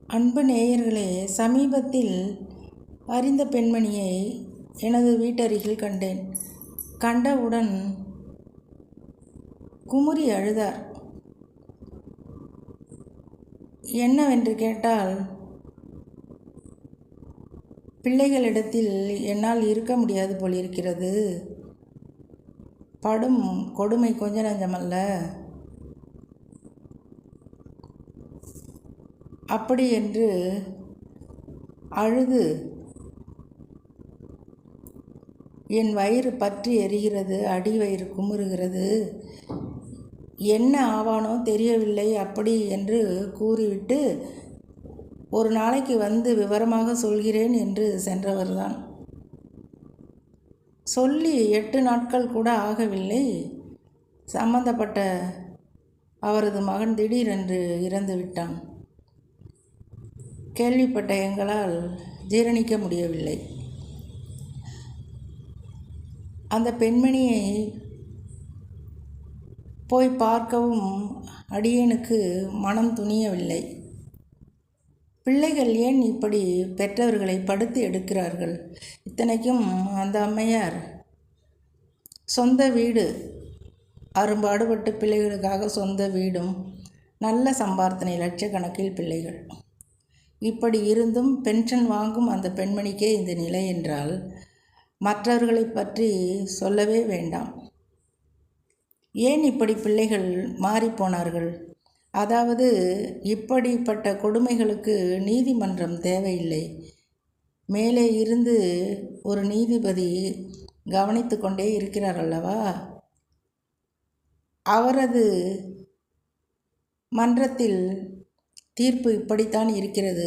அன்பு நேயர்களே, சமீபத்தில் அறிந்த பெண்மணியை எனது வீட்டருகில் கண்டேன். கண்டவுடன் குமுறி அழுதார். என்னவென்று கேட்டால், பிள்ளைகளிடத்தில் என்னால் இருக்க முடியாது போலிருக்கிறது. படும் கொடுமை கொஞ்ச நஞ்சமல்ல. அப்படி என்று அழுது என் வயிறு பற்றி எரிகிறது, அடி வயிறு குமுறுகிறது, என்ன ஆவானோ தெரியவில்லை அப்படி என்று கூறிவிட்டு ஒரு நாளைக்கு வந்து விவரமாக சொல்கிறேன் என்று சென்றவர்தான். சொல்லி 8 நாட்கள் கூட ஆகவில்லை, சம்பந்தப்பட்ட அவரது மகன் திடீரென்று இறந்து விட்டான். கேள்விப்பட்ட எங்களால் ஜீரணிக்க முடியவில்லை. அந்த பெண்மணியை போய் பார்க்கவும் அடியேனுக்கு மனம் துணியவில்லை. பிள்ளைகள் ஏன் இப்படி பெற்றவர்களை படுத்து எடுக்கிறார்கள்? இத்தனைக்கும் அந்த அம்மையார் சொந்த வீடு, அரும்பாடுபட்டு பிள்ளைகளுக்காக சொந்த வீடும், நல்ல சம்பார்த்தனை, லட்சக்கணக்கில் பிள்ளைகள். இப்படி இருந்தும் பென்ஷன் வாங்கும் அந்த பெண்மணிக்கே இந்த நிலை என்றால் மற்றவர்களை பற்றி சொல்லவே வேண்டாம். ஏன் இப்படி பிள்ளைகள் மாறிப்போனார்கள்? அதாவது, இப்படிப்பட்ட கொடுமைகளுக்கு நீதிமன்றம் தேவையில்லை. மேலே இருந்து ஒரு நீதிபதி கவனித்து கொண்டே இருக்கிறார் அல்லவா? அவரது மன்றத்தில் தீர்ப்பு இப்படித்தான் இருக்கிறது.